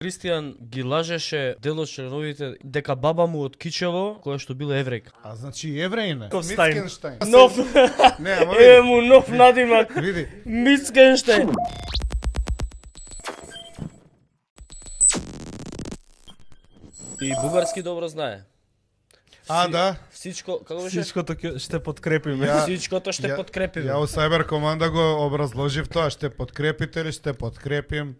Христијан ги лажеше дел од членовите дека баба му од Кичево, која што била еврејка. А значи еврејне. Мицкенштайн. Мицкенштайн. Нов, Не, ама еве му нов надимак. види. Мицкенштайн. И бугарски добро знае. А, да. Всичко, како беше? Всичкото ще подкрепиме. Ја- Всичкото ще подкрепиме. Ја у Cyber команда го образложив тоа, ще подкрепите ли, ще подкрепим.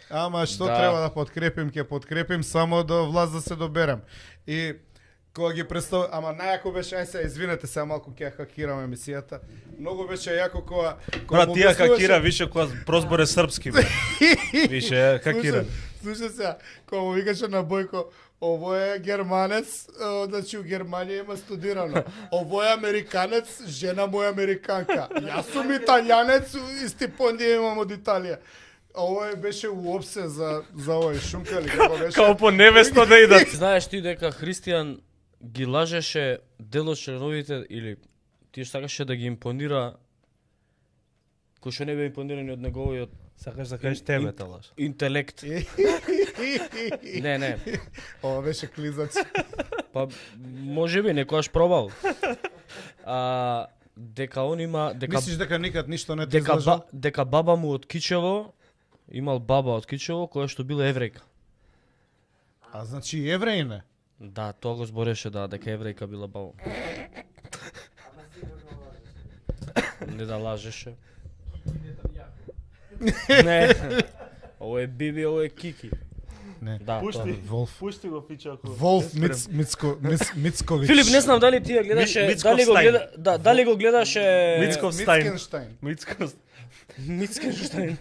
Ама што Да. треба да подкрепим, ќе подкрепим само до власт да се доберем. И кога ги представ, ама најако беше, ај се извинете се, малку ќе хакирам емисијата. Многу беше јако кога Брат, му тија објаснуваше- хакира више кога прозбор е српски. бе. Више хакира. Слушай сега, кога му викаше на Бојко, ово е германец, значи у Германија има студирано. Ово е американец, жена му е американка. Јас сум италијанец и стипендија имам од Италија. Ово беше уопсе за овој шумкали, како беше. Као по невеста да идат. Знаеш ти дека Христијан ги лажеше дел од членовите или ти сакаше да ги импонира кој што не бе импонирани од неговиот Сакаш да кажеш темата лаш. интелект. Не. Ова беше клизач. Па може би некојаш пробал. Дека он има Мислиш дека никад ништо не те излажал? дека баба му од Кичево имал баба од Кичево која што била еврејка. А значи еврејне. Да, тоа го збореше дека еврејка била баба. Не да лажеше. Не. Ово е Биби, ово е Кики. Не. Да, тоа. Волф. Пушти го пичако. Волф Мицковиќ. Филип, не знам дали ти ја гледаше, дали го гледаше Мицковстайн. Мицкенштайн. Мицкенштайн.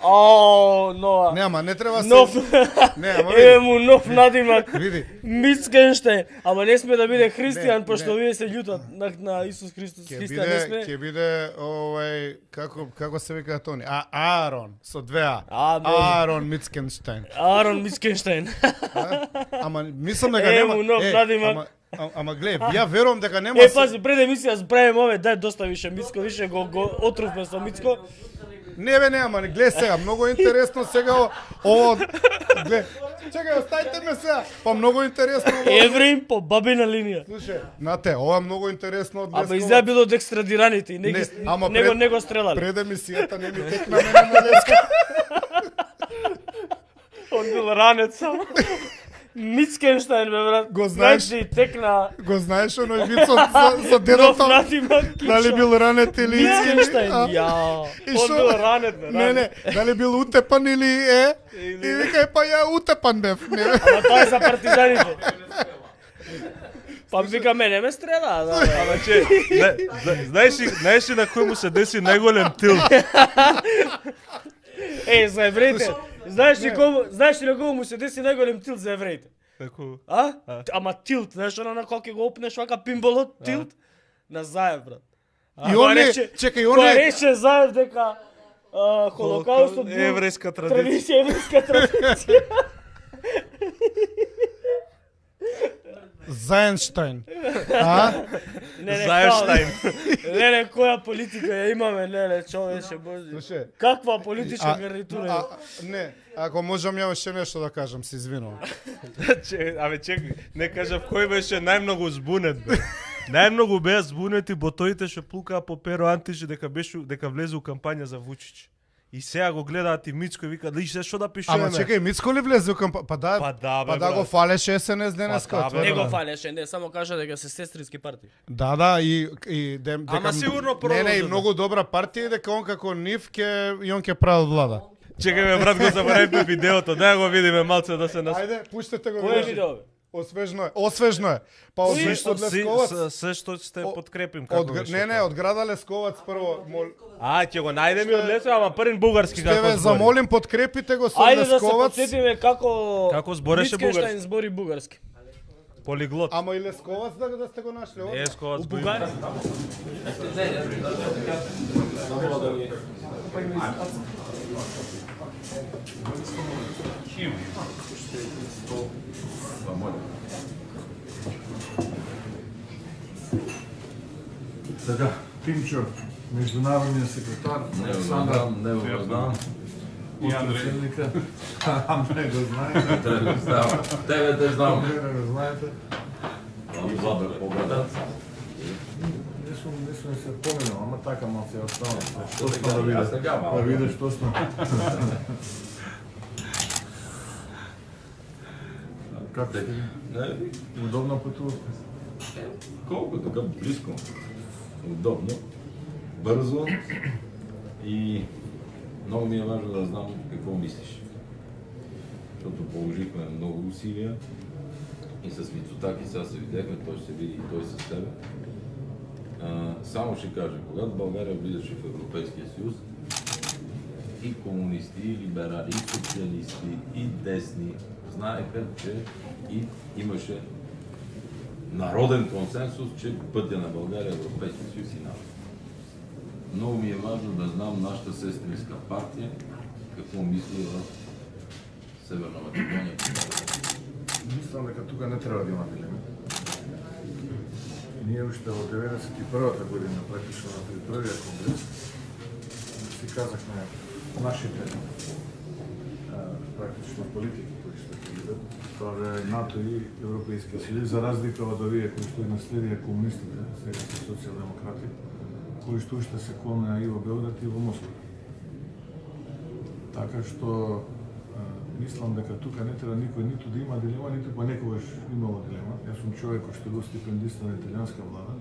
О, но. Нема, не треба се. Нов. Не, ама Еве види. му нов надимак. Види. Мицкенштайн. Ама не сме да биде христијан, Не, пошто не. овие се љутат на Исус Христос. Христијан не сме. Ќе биде овој како се вика тони? Аарон со две А. Може. Аарон Мицкенштайн. Арон Мицкенштайн. Ама мислам дека Е, нема. му нов надимак. Ама гледај, ја верувам дека нема. Пази, пред емисија збравим ове, дај доста више Мицко, више го отрувме со Мицко. Не бе, нема, гледај сега, многу интересно сега ово. Гледај. Чекај, оставите ме сега. Па многу интересно. Евреин по бабина линија. Слушај, нате, ова е многу интересно од Ама изгледа било од екстрадираните и не го стрелали. Пред емисијата не ми текна мене на леска. Он бил ранет само. Мицкенштайн, бе, брат. Го знаеш? Значи, текна Го знаеш оној вицот за нов дедото? надимак. Дали бил ранет или Мицкенштайн, А? ја. И Он шо? бил ранет, бе, Не, ранет. дали бил утепан или И викај, па ја утепан бев. Не, Ама тоа е за партизаните. Па вика мене ме стрела, да. Ама че, знаеш ли на кој му се деси најголем тил? За евреите. Знаеш ли на кого му се деси најголем тилт за евреите? Како? А? Ама тилт, знаеш на кога ќе го опнеш вака пимболот, тилт? На Заев, брат. И он е, чекај, он Кога е, рече Заев дека Холокаустот бил еврејска традиција. традиција, еврејска традиција. Заенштайн. А? Заевштайн. Не, која политика ја имаме, не, човече, боже. Слушај. Каква политичка гарнитура? Не, ако можам ја уште нешто да кажам, се извинувам. Абе чекај, не кажав кој беше најмногу збунет бе. Најмногу беа збунети ботоите што пулкаа по Перо Антиш дека влезе у кампања за Вучич. И сега го гледаат и Мицко и вика, лиш се што да пишеме. Ама чекај, Мицко ли влезе у кампања? Па да, бе, Па да го брат. фалеше СНС денеска. Па да, бе, отворено. Не го брат. фалеше, не, само кажа дека се сестрински партии. Да, и дека... Ама сигурно Не, продолжи, и да. многу добра партија и дека он како нив и он ќе прави влада. Чекај ме брат, го заборавивме видеото, дај го видиме малце да се нас. Ајде, пуштете го. Кој е видео. видео, бе? Освежно е. Па од Лесковац. Се што ще подкрепим Од, како беше. не, од града Лесковац прво. Ќе го најдеме од Лесо, ама првен бугарски Ще како ве збори. замолим, подкрепите го со Ајде да се Лесковац. подсетиме Како збореше Мицкенштайн бугарски. збори бугарски. Полиглот. Ама и Лесковац да сте го нашли овде. Лесковац У го има. Бугарија. Така, Пимчо, меѓународниот секретар, Не го знам. Подпредседника. Андреј го знаете. Тебе те знам. Андреј го знаете. Владе Побрадац. Не сум се поминал, ама така ма се остава. Што Јас да видиш? сега малку. Да видиш што сме. Како сте? Не, Удобно патувате? колко така близко. Удобно. Бързо. И много ми е важно да знам какво мислиш. Защото положихме много усилия и с Мицотаки сега се видяхме, той ще се види и той с тебе. Само ще кажа, когато България влизаше в Европейския съюз, и комунисти, и либерали, и социалисти, и десни знаеха, че и имаше народен консенсус, че пътя на България е Европейския съюз и НАТО. Много ми е важно да знам нашата сестринска партия какво мисли в Северна Македония. Мислам дека тука не треба да има дилема. Ние уште во 91-та година, практично на првиот конгрес, си казахме нашите практично политики кои што ќе бидат, тоа е НАТО и Европейскиот съюз, за разлика од овие кои што наследија комунистите, сега се социјалдемократи, кои што уште се клонеа и во Белград и во Москва. Така што мислам дека тука не треба никој ниту да има дилема, ниту па некогаш имало дилема. Јас сум човек кој што бил стипендист на италијанска влада.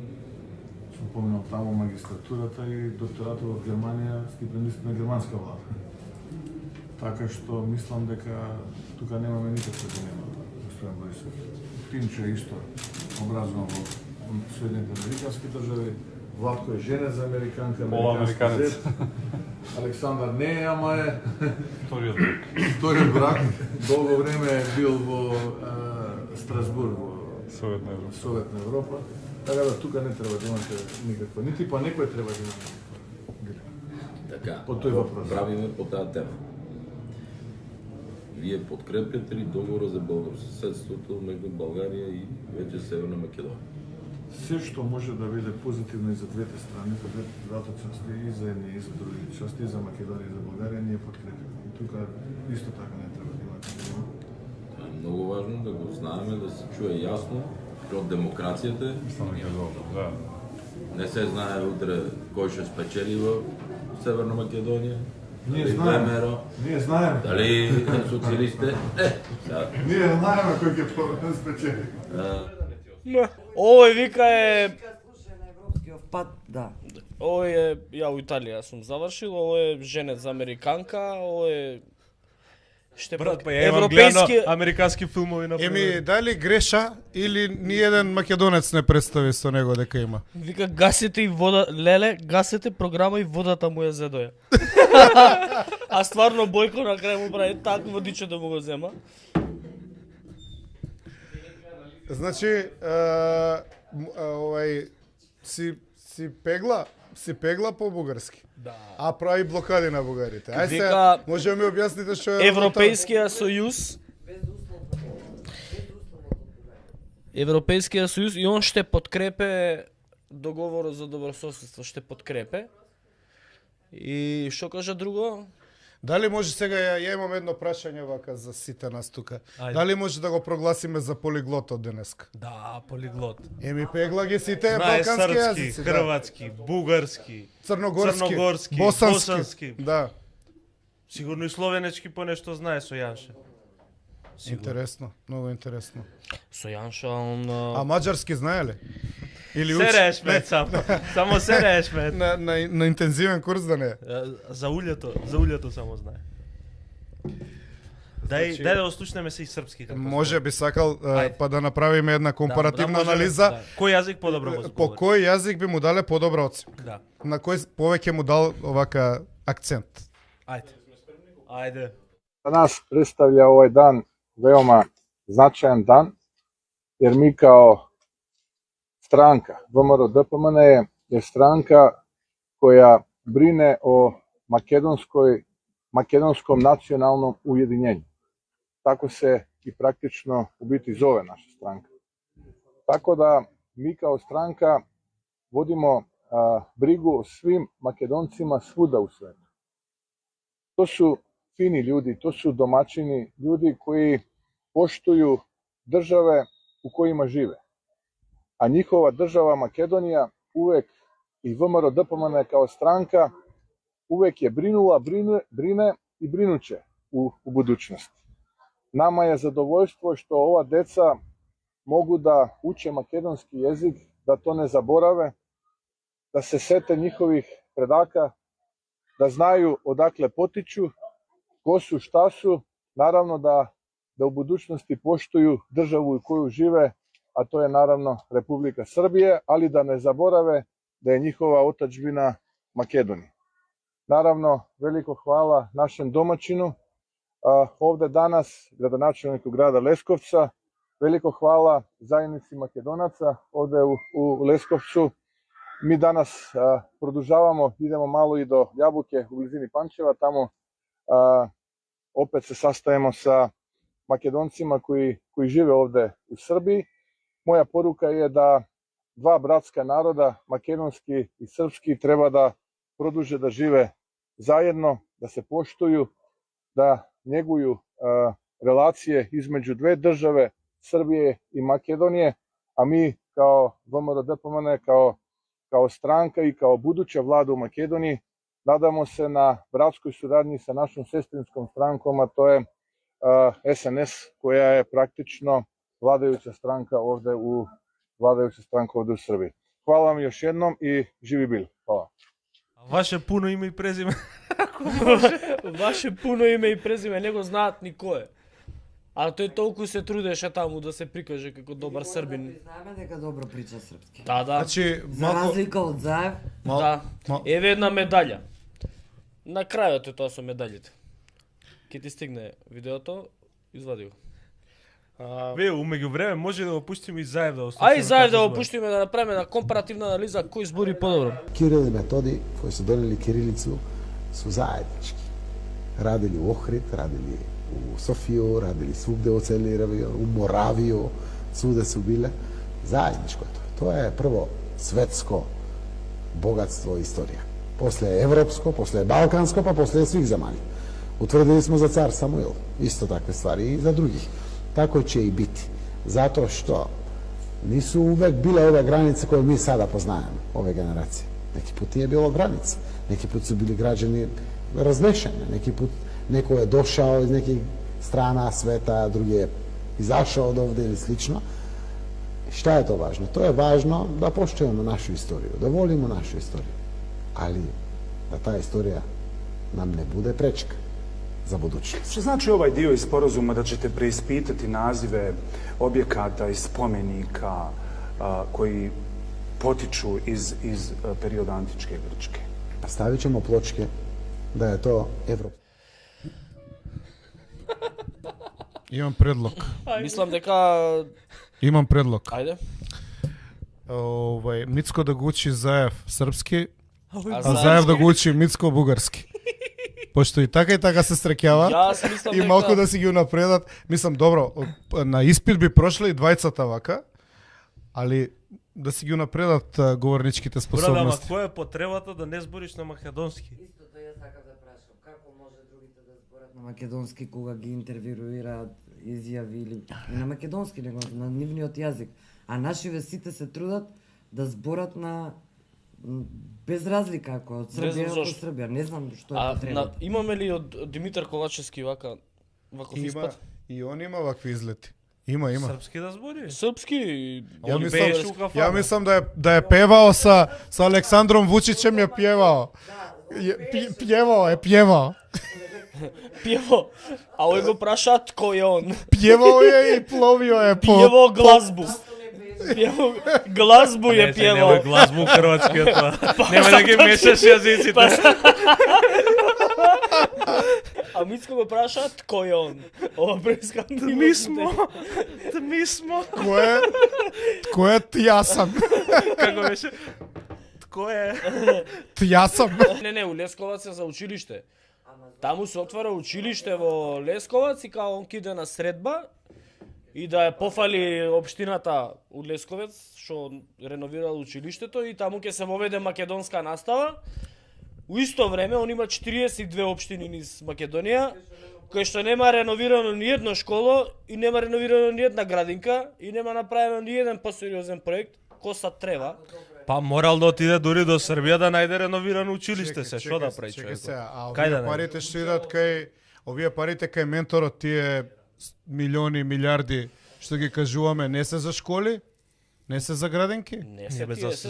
Сум поминал таму магистратурата и докторатот во Германија, стипендист на германска влада. Така што мислам дека тука немаме никаква дилема, господин Борисов. Тинчо е исто образован во Соединените американски држави. Владко е женет за американка, Полуамериканец. Александар не е, ама е Вториот брак. Долго време е бил во Страсбург, во Советна Европа. Советна Европа. Така да тука не треба да имате никаква, нити па некој треба да има никаква. Така, По тој въпрос. правиме по тази тема. Вие подкрепяте ли договора за добросъседството между България и вече Северна Македония? Се што може да биде позитивно и за двете страни, за двете части, и за едни и за други части, и за Македонија и за Българија, ние подкрепиме. И тука исто така не треба да имате дилема. Това е много важно да го знаем, да се чуе ясно, защото демокрацията Мислам дека е добро, да. не се знае утре кой ще спечели в Северна Македония. Ние Дали знаем. ВМРО, Ние знаем. дали социалистите. Сега, Ние знаеме кој ќе спечели. Овој вика е... Слушај на европскиот пат, да. Овој е... Ја у Италија сум завршил, овој е женет за американка, овој е... Ще Брат, пак па ја имам гледано европейски... американски филмови на Еми, дали греша или ни еден македонец не представи со него дека има? Вика гасете и вода... Леле, гасете програма и водата му ја зедоја. А стварно Бојко на крај му прави так водиче да му го зема. Значи, овај си пегла по бугарски. Да. А прави блокади на бугарите. Ај се, Вика, може да ми објасните што е Европейскиот сојуз Европейскиот сојуз и он ще подкрепе договорот за добрососедство, ще подкрепе. И што кажа друго? Дали може сега ја имам едно прашање вака за сите нас тука. Ајде. Дали може да го прогласиме за полиглот од денеска? Да, полиглот. Еми пегла ги сите Знае балкански српски, јазици, хрватски, бугарски, црногорски, босански. босански. Да, Сигурно и словенечки понешто знае со Јанше. интересно, многу интересно. Со Јаншо, он... А маđarски знае ли? Или Се решмет само. Само се решмет. на интензивен курс да не е. За улјето само знае. Дај Значи- да ослушнеме се и српски како. Може би сакал Ајде. па да направиме една компаративна можеме, анализа да. Кој јазик подобро го по збори? кој јазик би му дале подобра оценка. Да. На кој повеќе му дал овака акцент. Ајде. Ајде. За нас представlja ovaj dan veoma značajan dan, jer mi kao stranka ВМРО-DPMNE je stranka koja brine o makedonskom nacionalnom ujedinjenju. Tako se i praktično u biti zove naša stranka. Tako da mi kao stranka vodimo brigu o svim Makedoncima svuda u svetu. To su fini ljudi, to su domaćini, ljudi koji poštuju države u kojima žive. A njihova država Makedonija uvek i VMRO DPMNE kao stranka uvek je brinula, brine i brinuće u budućnosti. Nama je zadovoljstvo što ova deca mogu da uče makedonski jezik, da to ne zaborave, da se sete njihovih predaka, da znaju odakle potiču, ko su, šta su, naravno da u budućnosti poštuju državu u koju žive, a to je naravno Republika Srbije, ali da ne zaborave da je njihova otadžbina Makedonija. Naravno, veliko hvala našem domaćinu, ovde danas, gradonačelniku grada Leskovca, veliko hvala zajednici Makedonaca ovde u Leskovcu. Mi danas produžavamo, idemo malo i do Jabuke u blizini Pančeva, tamo opet se sastajemo sa Makedoncima koji žive ovde u Srbiji. Moja poruka je da dva bratska naroda, makedonski i srpski, treba da produže da žive zajedno, da se poštuju, da njeguju relacije između dve države, Srbije i Makedonije, a mi kao VMRO DPMNE, kao stranka i kao buduća vlada u Makedoniji, nadamo se na bratskoj suradnji sa našom sestrinskom strankom, a to je SNS, koja je praktično vladajuća stranka ovde u Srbiji. Hvala vam još jednom i živi bili. Hvala. Ваше пуно име и презиме. Ваше пуно име и презиме, не го знаат никое. А тој толку се трудеше таму да се прикаже како добар србин. Знаеме дека добро прича српски. Да. Значи, За разлика од Заев, Да. Еве една медаља. На крајот е тоа со медаљите. Ке ти стигне видеото, извади го. Вие, умеѓу време може да го пуштиме и Заев да остане. Ај заедно да го пуштиме да направиме една компаративна анализа кој збори подобро. Кирил и Методи, koji su donijeli kirilicu, su zajednički. Radili u Ohrid, radili u Sofiju, radili svugde u celi region, u Moraviju, svude su bile. Zajedničko je to. To je prvo svetsko bogatstvo istorija. Posle je evropsko, posle je balkansko, pa posle je svih zemalja. Utvrdili smo za car Samuil, isto takve stvari i za drugih. Tako će i biti. Zato što nisu uvek bile ove granice koje mi sada poznajemo, ove generacije. Neki put nije bilo granica. Neki put su bili građani raznešeni. Neki put neko je došao iz nekih strana sveta, drugi je izašao od ovde ili slično. Šta je to važno? To je važno da poštujemo našu istoriju, da volimo našu istoriju. Ali da ta istorija nam ne bude prečka za budućnost. Što znači ovaj dio iz sporazuma da ćete preispitati nazive objekata i spomenika koji potiču iz perioda antičke Grčke? Stavit ćemo pločke da je to evropsko. Имам предлог. Мислам дека Имам предлог. ајде. Мицко да го учи Заев српски, А а Заев да го учи Мицко бугарски. Пошто и така се среќаваат Јас мислам и малку да си ги унапредат. Мислам, добро, на испит би прошли и двајцата вака, али да си ги унапредат говорничките Брат, ама способности. која е потребата да не збориш на македонски? истото јас сакам да прашам, како може другите да зборат на македонски кога ги интервјуираат, изјави или и на македонски, него на нивниот јазик, а нашиве сите се трудат да зборат на без разлика ако од Не знам Србија до зашто. Србија, не знам што е А потребата. имаме ли од Димитар Ковачевски ваков Има, испад? и он има вакви излети. Има. Српски да збори? Српски. Ја он мислам, пееше у кафана. ја мислам да е певао со Александром Вучичем, ја пјевао. Пјевао. Пјево. А ој го прашаат кој е он. Пјевао е и пловио е по... Пјево глазбу. Пјево глазбу е Немој пјевао. глазбу хрватски е тоа. Нема да ги мешаш јазиците. А Мицко го прашаат кој е он. Ова преска Mi smo. Кој е тјасам? Како беше? Тко е? Тјасам. Не, у Лесковац е за училиште. Таму се отвара училиште во Лесковац и као он киде на средба и да ја пофали општината у Лесковец што реновирал училиштето и таму ќе се воведе македонска настава У исто време он има 42 општини низ Македонија, кој што нема реновирано ни едно школо и нема реновирано ни една градинка и нема направено ни еден посериозен проект, коса трева. Па морал да отиде дури до Србија да најде реновирано училиште се, што да прави човек? А Кај да овие парите што идат кај овие парите кај менторот, тие милиони, милиарди што ги кажуваме, не се за школи? Не се за градинки? Не се, бе, тие се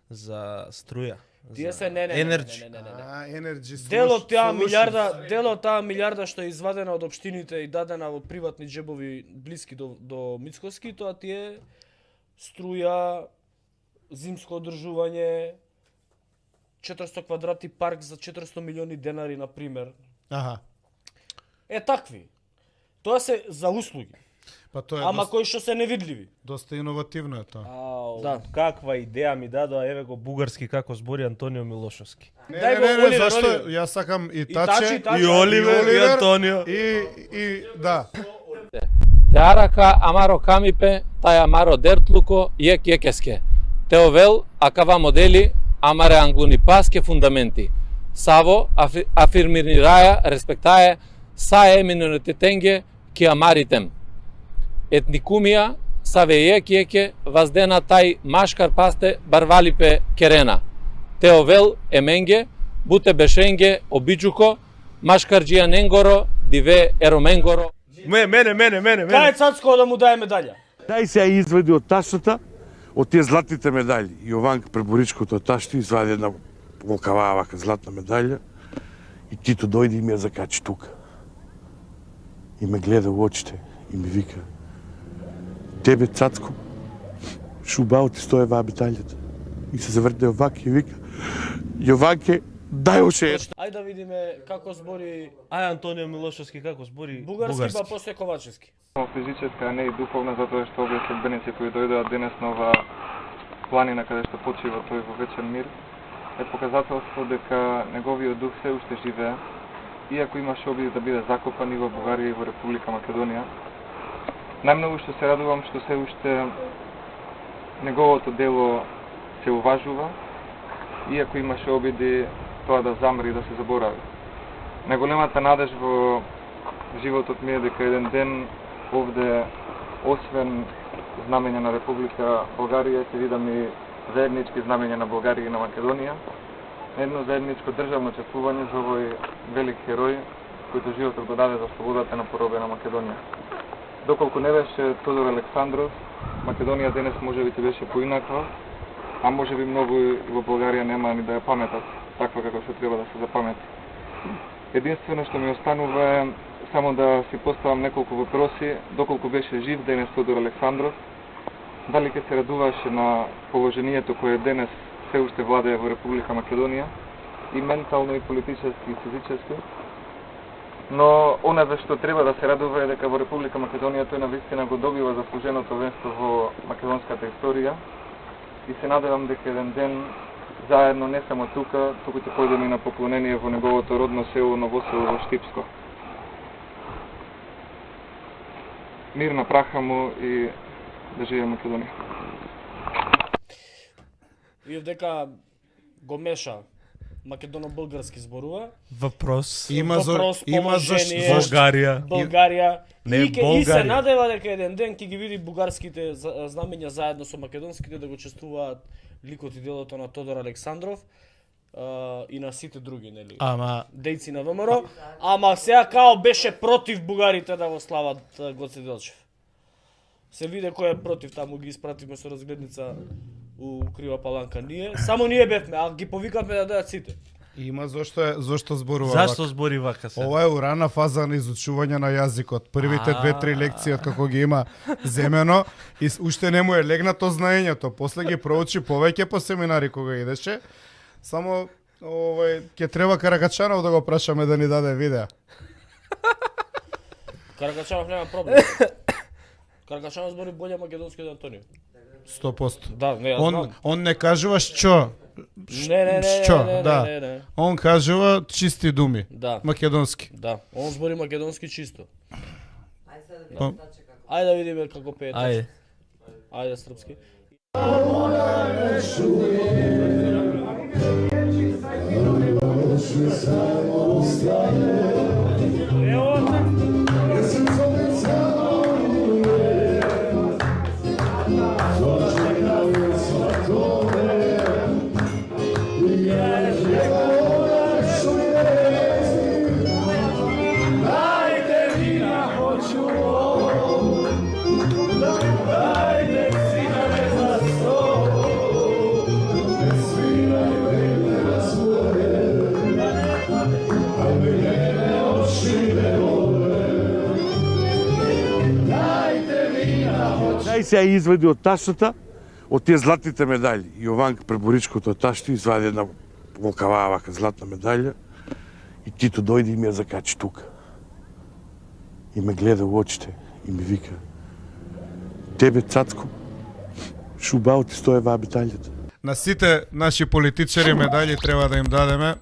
за струја. Тие се не. Енерджи. Енерджи. Дел од таа милиарда што е извадена од општините и дадена во приватни джебови блиски до Мицкоски, тоа тие струја, зимско одржување, 400 квадрати парк за 400 милиони денари, на пример. Аха. Такви. Тоа се за услуги. Па тоа е Ама кои што се невидливи. доста иновативно е тоа. Да. Каква идеја ми дадоа, еве го бугарски како збори Антонио Милошовски. Оливер, зашто Оливер. јас сакам и Таче, Таче, И Оливер, и Антонио. и да. Те арака амаро камипе, тај амаро дертлуко, јекеске. Теовел, акава модели, амаре англуни паске фундаменти. Саво, афирмираја, респектаје, саe миноритетенге, ки амаритем. Етникумија, саве јеке, ваздена тај машкар пасте, барвалипе керена. Теовел, еменге, буте бешенге, обиджуко, машкарджија ненгоро, диве ероменгоро. Мене. Кај Цацко да му даде медаља? Дај се ја извади од ташата, од тие златните медали. Јованка Преборичкото од ташата извади една волкаваа вака златна медаља и Тито дојде и ми ја закачи тука. И ме гледа во очите и ми вика: тебе, Цацко, шубао ти стои ваа медаљата. И се заврте овака и вика: Јованке, дај оше една. Ајде да видиме како збори Ај Антонио Милошовски како збори бугарски, па после Ковачевски. Физическа, а не и духовна, затоа што овие следбеници кои дојдоа денес на оваа планина каде што почива тој во вечен мир, е показателство дека неговиот дух се уште живее, иако имаше обид да биде закопан и во Бугарија и во Република Македонија. Најмногу што се радувам што се уште неговото дело се уважува, иако имаше обиди тоа да замри и да се заборави. Најголемата надеж во животот ми е дека еден ден овде, освен знамења на Република Българија, ќе видам и заеднички знамења на Бугарија и на Македонија, едно заедничко државно чествување за овој велик херој, којто животот го даде за слободата на поробена Македонија. Доколку не беше Тодор Александров, Македонија денес можеби ќе беше поинаква, а можеби многу и во Бугарија нема ни да ја паметат, таква како што треба да се запамети. Единствено што ми останува е само да си поставам неколку въпроси, доколку беше жив денес Тодор Александров, дали ќе се радуваше на положението кое денес се уште владее во Република Македонија, и ментално, и политически, и физически. Но онаве што треба да се радува е дека во Република Македонија тој навистина го добива заслуженото венство во македонската историја и се надевам дека еден ден заедно не само тука, туку ќе појдеме и на поклонение во неговото родно село Новосело во Штипско. Мир на праха му и да живее Македонија. И дека го меша македоно-български зборува. Въпрос. Българија. Не И се Болгарија. надева дека еден ден ќе ги види бугарските знамења заедно со македонските да го чествуваат ликот и делото на Тодор Александров и на сите други, нели? Ама Дејци на ВМРО, ама сега као беше против бугарите да го слават Гоце Делчев. Се виде кој е против, таму ги испративме со разгледница у Крива Паланка ние. Само ние бевме, а ги повикавме да дојдат сите. има зошто зборува Зашто вака. збори вака се? Ова е урана фаза на изучување на јазикот. Првите 2-3 лекции од како ги има земено и уште не му е легнато знаењето. После ги проучи повеќе по семинари кога идеше. Само ќе треба Каракачанов да го прашаме да ни даде видео. Каракачанов нема проблем. Каракачанов збори боле македонски од Антонио. 100%. Да, не, ја знам. Он не кажува што. Не. Он кажува чисти думи. Да. Македонски. Да, он збори македонски чисто. Ајде сега да видиме Па- Таче како Ајде да видиме како пее. Ајде. Ајде српски. Дај се ја извади од таштата, од тие златните медали. Јованка Преборичкото ташто извади една волкава вака златна медалја и Тито дојде и ми ја закачи тука. И ме гледа во очите и ми вика: тебе, цацко, шубао ти стоева медалјата. На сите наши политичари медали треба да им дадеме